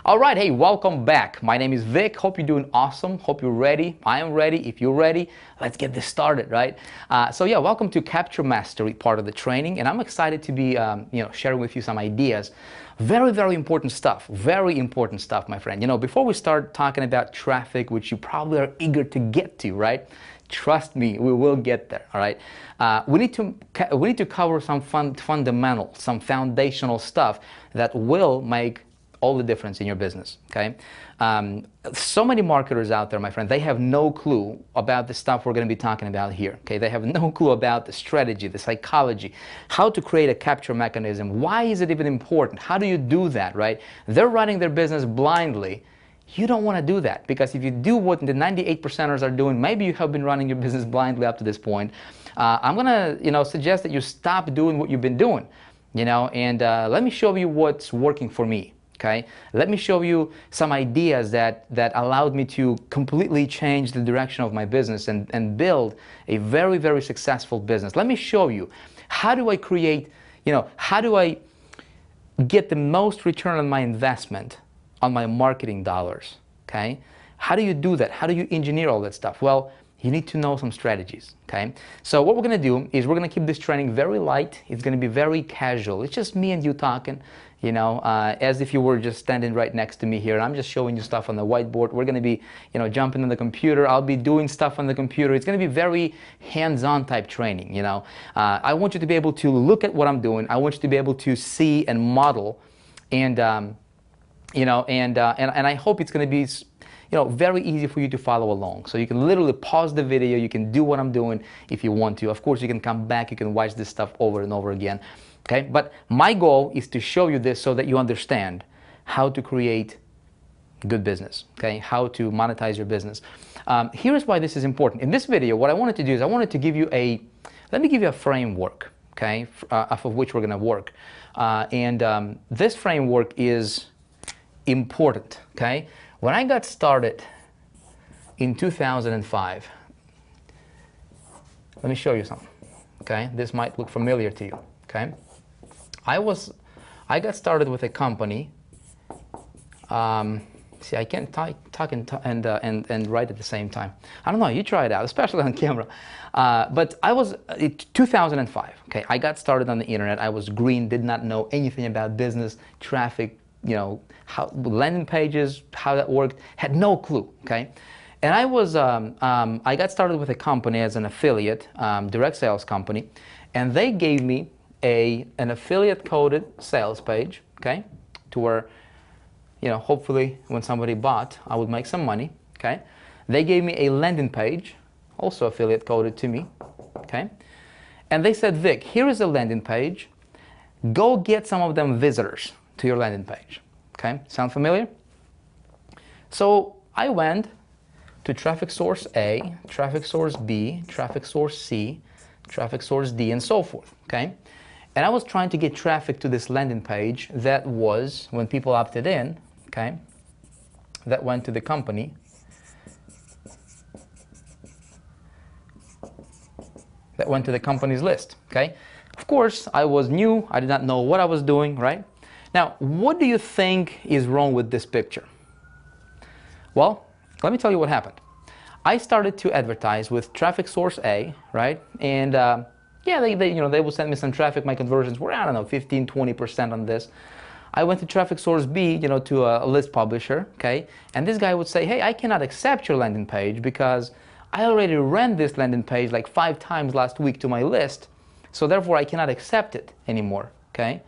All right, hey, welcome back. My name is Vic. Hope you're doing awesome. Hope you're ready. I am ready. If you're ready, let's get this started, right? So welcome to Capture Mastery, part of the training, and I'm excited to be, sharing with you some ideas. Very, very important stuff. Very important stuff, my friend. Before we start talking about traffic, which you probably are eager to get to, right? Trust me, we will get there. All right. We need to cover some fundamental, some foundational stuff that will make all the difference in your business. Okay. So many marketers out there, my friend, they have no clue about the stuff we're going to be talking about here. Okay. They have no clue about the strategy, the psychology, how to create a capture mechanism. Why is it even important? How do you do that? Right. They're running their business blindly. You don't want to do that, because if you do what the 98%ers are doing, maybe you have been running your business blindly up to this point. I'm going to, suggest that you stop doing what you've been doing, and let me show you what's working for me. Okay, let me show you some ideas that allowed me to completely change the direction of my business and build a very, very successful business. Let me show you, how do I create, how do I get the most return on my investment on my marketing dollars. Okay, how do you do that? How do you engineer all that stuff? Well, you need to know some strategies. Okay, so what we're going to do is we're going to keep this training very light. It's going to be very casual. It's just me and you talking, as if you were just standing right next to me here. I'm just showing you stuff on the whiteboard. We're going to be, jumping on the computer. I'll be doing stuff on the computer. It's going to be very hands-on type training. I want you to be able to look at what I'm doing. I want you to be able to see and model, and and I hope it's going to be, very easy for you to follow along. So you can literally pause the video. You can do what I'm doing if you want to. Of course, you can come back. You can watch this stuff over and over again. Okay, but my goal is to show you this so that you understand how to create good business. Okay, how to monetize your business. Here's why this is important. In this video, what I wanted to do is I wanted to give you let me give you a framework. Okay, off of which we're going to work, this framework is important. Okay, when I got started in 2005, let me show you something. Okay, this might look familiar to you. Okay, I got started with a company. See, I can't talk and write at the same time. I don't know. You try it out, especially on camera. But I was 2005. Okay, I got started on the internet. I was green, did not know anything about business, traffic, how landing pages, how that worked, had no clue. Okay, and I got started with a company as an affiliate, direct sales company, and they gave me an affiliate coded sales page. Okay, to where, hopefully when somebody bought, I would make some money. Okay, they gave me a landing page, also affiliate coded to me. Okay, and they said, Vic, here is a landing page. Go get some of them visitors to your landing page. Okay, sound familiar? So I went to traffic source A, traffic source B, traffic source C, traffic source D, and so forth. Okay, and I was trying to get traffic to this landing page that was, when people opted in, okay, that went to the company. That went to the company's list. Okay, of course, I was new. I did not know what I was doing, right? Now, what do you think is wrong with this picture? Well, let me tell you what happened. I started to advertise with traffic source A, right? And they will send me some traffic. My conversions were, I don't know, 15-20% on this. I went to traffic source B, to a list publisher, okay? And this guy would say, hey, I cannot accept your landing page because I already ran this landing page like 5 times last week to my list, so therefore I cannot accept it anymore, okay?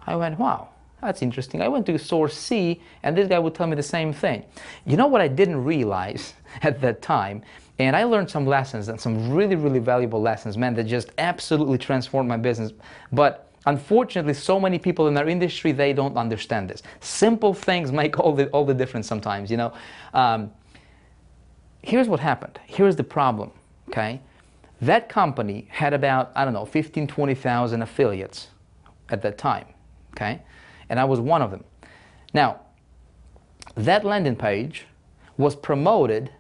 I went, wow, that's interesting. I went to source C, and this guy would tell me the same thing. You know what I didn't realize at that time, and I learned some lessons, and some really, really valuable lessons, man, that just absolutely transformed my business. But unfortunately, so many people in our industry, they don't understand this. Simple things make all the difference sometimes, Here's what happened. Here's the problem, okay? That company had about, 15, 20,000 affiliates at that time, okay? And I was one of them. Now, that landing page was promoted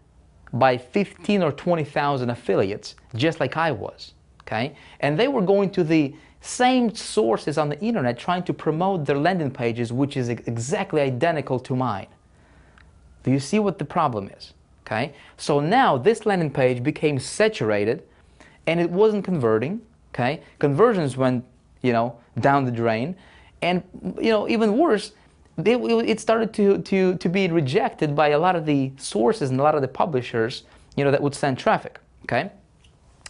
by 15 or 20,000 affiliates, just like I was, okay? And they were going to the same sources on the internet trying to promote their landing pages, which is exactly identical to mine. Do you see what the problem is? Okay, so now this landing page became saturated and it wasn't converting. Okay, conversions went, down the drain, and even worse, it started to be rejected by a lot of the sources and a lot of the publishers, that would send traffic. Okay,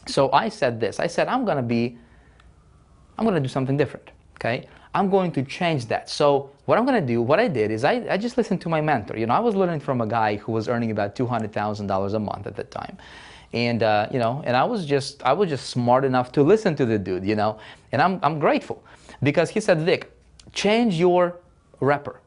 so I said this. I said I'm gonna do something different. Okay, I'm going to change that. So what I'm going to do, what I did is I just listened to my mentor. I was learning from a guy who was earning about $200,000 a month at that time. And, and I was just smart enough to listen to the dude, and I'm grateful because he said, Vic, change your wrapper.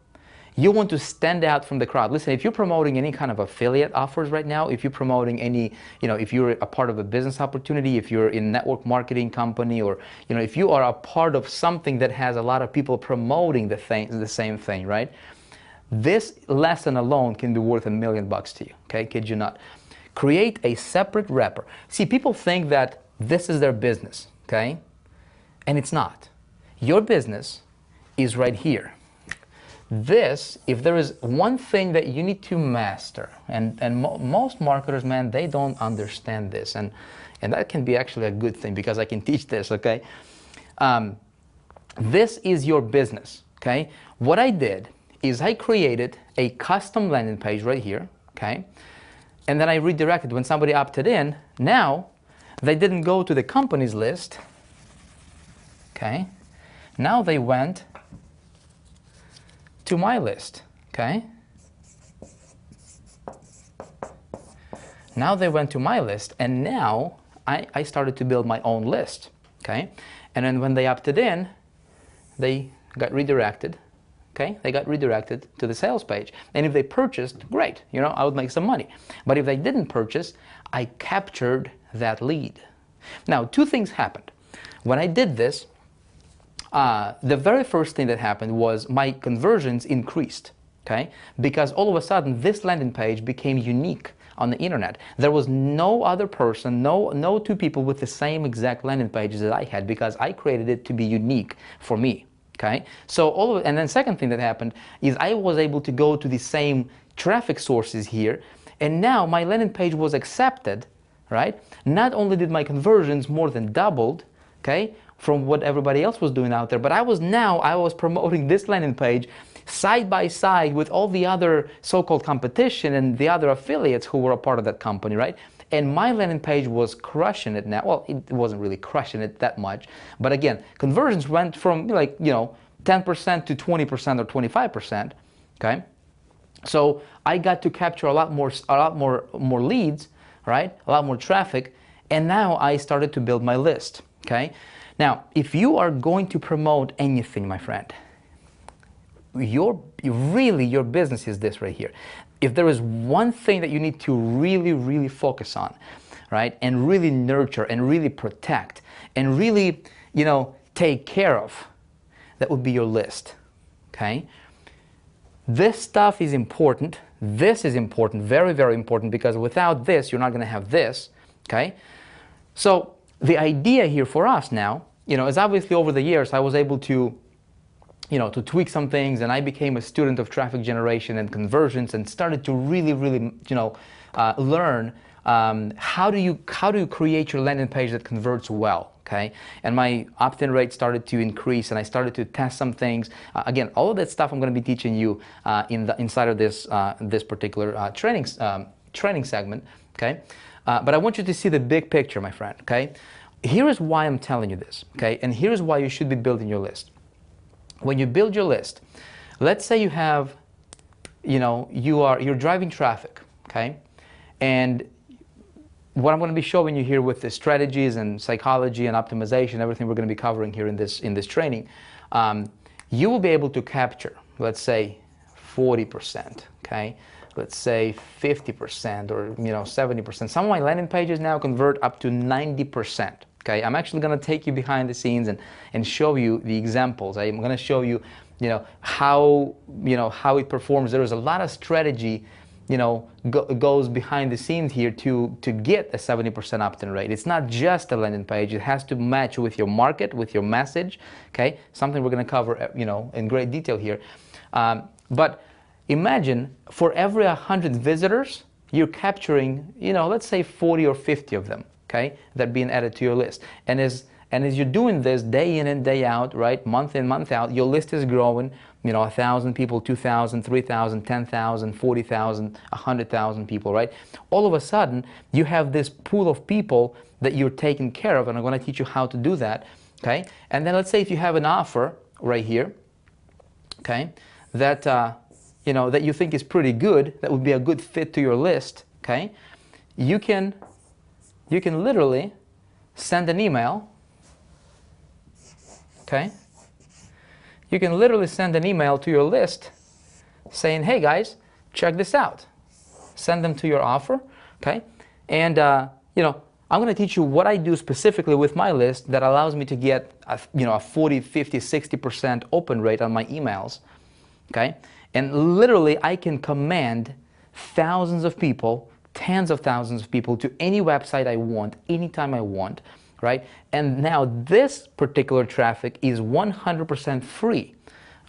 You want to stand out from the crowd. Listen, if you're promoting any kind of affiliate offers right now, if you're promoting any, if you're a part of a business opportunity, if you're in a network marketing company, or, if you are a part of something that has a lot of people promoting the same thing, right? This lesson alone can be worth $1 million to you, okay? Kid you not. Create a separate wrapper. See, people think that this is their business, okay? And it's not. Your business is right here. This, if there is one thing that you need to master, and most marketers, man, they don't understand this, and that can be actually a good thing because I can teach this, okay? This is your business, okay? What I did is I created a custom landing page right here, okay? And then I redirected. When somebody opted in, now they didn't go to the company's list, okay? Now they went to my list, okay? Now they went to my list, and now I started to build my own list, okay? And then when they opted in, they got redirected, okay? They got redirected to the sales page. And if they purchased, great, I would make some money. But if they didn't purchase, I captured that lead. Now, two things happened. When I did this, the very first thing that happened was my conversions increased, okay? Because all of a sudden, this landing page became unique on the internet. There was no other person, no two people with the same exact landing pages that I had, because I created it to be unique for me, okay? So and then second thing that happened is I was able to go to the same traffic sources here, and now my landing page was accepted, right? Not only did my conversions more than doubled, okay, from what everybody else was doing out there, but I was promoting this landing page side by side with all the other so-called competition and the other affiliates who were a part of that company, right? And my landing page was crushing it now. Well, it wasn't really crushing it that much, but again, conversions went from 10% to 20% or 25%, okay? So I got to capture a lot more leads, right? A lot more traffic, and now I started to build my list, okay? Now, if you are going to promote anything, my friend, your business is this right here. If there is one thing that you need to really, really focus on, right, and really nurture and really protect and really, take care of, that would be your list, okay? This stuff is important. This is important, very, very important, because without this, you're not going to have this, okay? So the idea here for us now, is obviously over the years I was able to, to tweak some things, and I became a student of traffic generation and conversions, and started to really, really, learn how do you create your landing page that converts well, okay? And my opt-in rate started to increase, and I started to test some things. Again, all of that stuff I'm going to be teaching you inside of this particular training segment, okay? But I want you to see the big picture, my friend, okay? Here is why I'm telling you this, okay? And here's why you should be building your list. When you build your list, let's say you have, you're driving traffic, okay? And what I'm going to be showing you here with the strategies and psychology and optimization, everything we're going to be covering here in this training, you will be able to capture, let's say, 40%, okay? Let's say 50% or 70%. Some of my landing pages now convert up to 90%. Okay, I'm actually going to take you behind the scenes and show you the examples. I'm going to show you, how it performs. There is a lot of strategy goes behind the scenes here to get a 70% opt-in rate. It's not just a landing page. It has to match with your market, with your message. Okay, something we're going to cover, in great detail here. But imagine for every 100 visitors, you're capturing, let's say 40 or 50 of them. Okay, that are being added to your list. And as you're doing this day in and day out, right, month in, month out, your list is growing. 1,000 people, 2,000, 3,000, 10,000, 40,000, 100,000 people, right? All of a sudden, you have this pool of people that you're taking care of, and I'm going to teach you how to do that, okay? And then let's say if you have an offer right here, okay, that that you think is pretty good, that would be a good fit to your list, okay? You can literally send an email, okay? You can literally send an email to your list saying, hey guys, check this out. Send them to your offer, okay? And, I'm going to teach you what I do specifically with my list that allows me to get a 40, 50, 60% open rate on my emails, okay? And literally I can command thousands of people, tens of thousands of people to any website I want, anytime I want, right? And now this particular traffic is 100% free,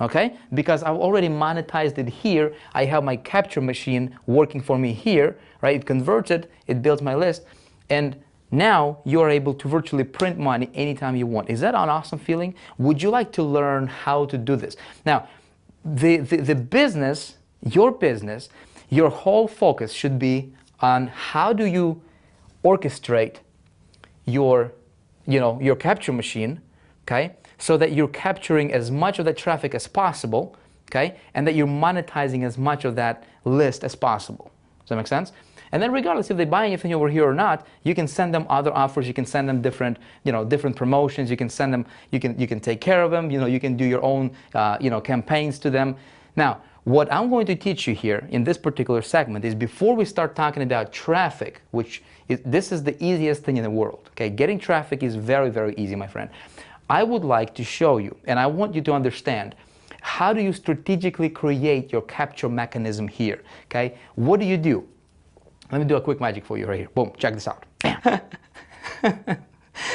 okay? Because I've already monetized it here. I have my capture machine working for me here, right? It converts it, it builds my list, and now you're able to virtually print money anytime you want. Is that an awesome feeling? Would you like to learn how to do this? Now, the business, your whole focus should be on how do you orchestrate your capture machine, okay, so that you're capturing as much of that traffic as possible, okay, and that you're monetizing as much of that list as possible. Does that make sense? And then regardless if they buy anything over here or not, you can send them other offers, you can send them different promotions, you can send them, you can take care of them, you can do your own, campaigns to them. Now, what I'm going to teach you here in this particular segment is before we start talking about traffic, this is the easiest thing in the world, okay? Getting traffic is very, very easy, my friend. I would like to show you, and I want you to understand, how do you strategically create your capture mechanism here, okay? What do you do? Let me do a quick magic for you right here. Boom, check this out. Bam.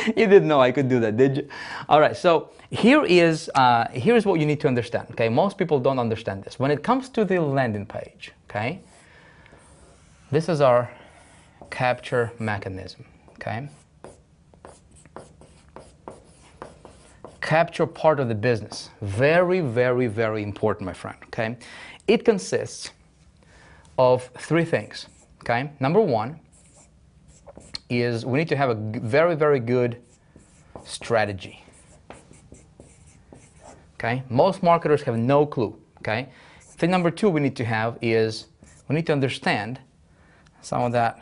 You didn't know I could do that, did you? All right, so here's what you need to understand, okay? Most people don't understand this. When it comes to the landing page, okay? This is our capture mechanism, okay? Capture part of the business. Very, very, very important, my friend, okay? It consists of three things, okay? Number one is we need to have a very, very good strategy, okay? Most marketers have no clue, okay? Thing number two we need to have is we need to understand some of that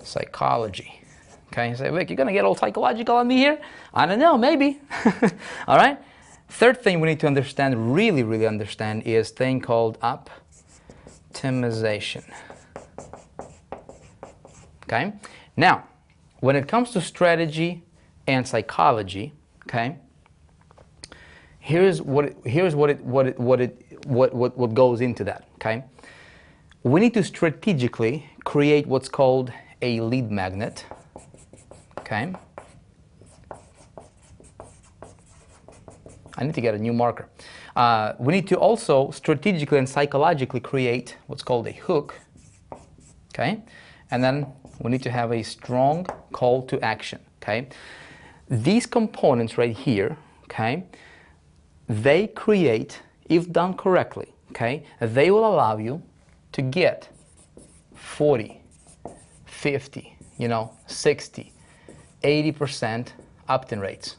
psychology. Okay, you say, Vic, you're going to get all psychological on me here? I don't know, maybe. All right? Third thing we need to understand, really, really understand, is a thing called optimization. Okay? Now, when it comes to strategy and psychology, okay, here's what goes into that, okay? We need to strategically create what's called a lead magnet. Okay. I need to get a new marker. We need to also strategically and psychologically create what's called a hook. Okay. And then we need to have a strong call to action. Okay. These components right here, okay, they create, if done correctly, okay, they will allow you to get 40, 50, 60, 80% opt-in rates,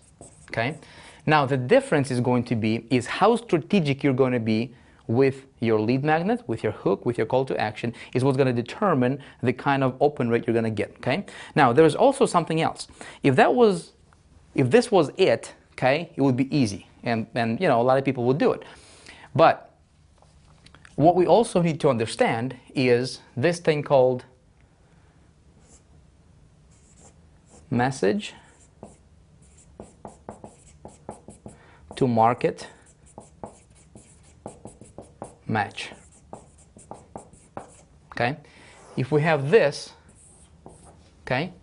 okay? Now, the difference is going to be is how strategic you're going to be with your lead magnet, with your hook, with your call to action, is what's going to determine the kind of open rate you're going to get, okay? Now, there's also something else. If this was it, okay, it would be easy, and a lot of people would do it. But what we also need to understand is this thing called message to market match. okay? If we have this, okay,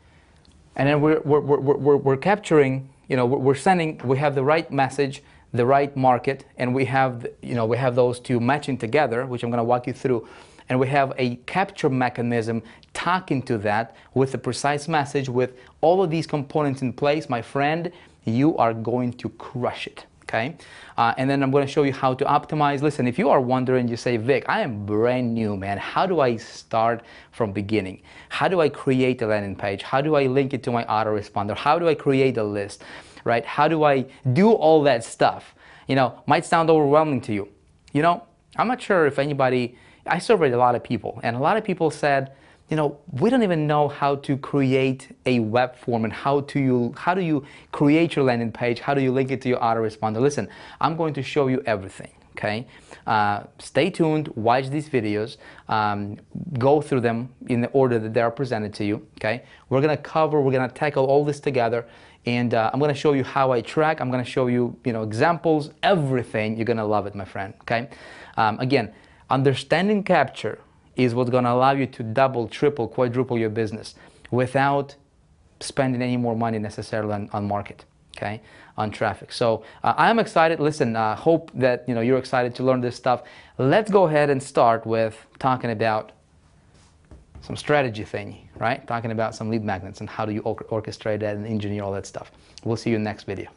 and then we're capturing, you know, we're sending, we have the right message, the right market, and we have, you know, we have those two matching together, which I'm going to walk you through, and we have a capture mechanism talking to that with a precise message, with all of these components in place. My friend, you are going to crush it. Okay, and then I'm going to show you how to optimize. Listen, if you are wondering, you say, Vic, I am brand new, man. How do I start from beginning? How do I create a landing page? How do I link it to my autoresponder? How do I create a list, right? How do I do all that stuff? You know, might sound overwhelming to you. You know, I'm not sure if anybody, I surveyed a lot of people, and a lot of people said, you know, we don't even know how to create a web form, and how do you create your landing page? How do you link it to your autoresponder? Listen, I'm going to show you everything, okay? Stay tuned, watch these videos, go through them in the order that they are presented to you, okay? We're gonna tackle all this together, and I'm gonna show you how I track. I'm gonna show you, you know, examples, everything. You're gonna love it, my friend, okay? Again, understanding capture is what's going to allow you to double, triple, quadruple your business without spending any more money necessarily on market, okay, on traffic. So I'm excited. Listen, hope that, you know, you're excited to learn this stuff. Let's go ahead and start with talking about some strategy thing, right? Talking about some lead magnets and how do you orchestrate that and engineer all that stuff. We'll see you in the next video.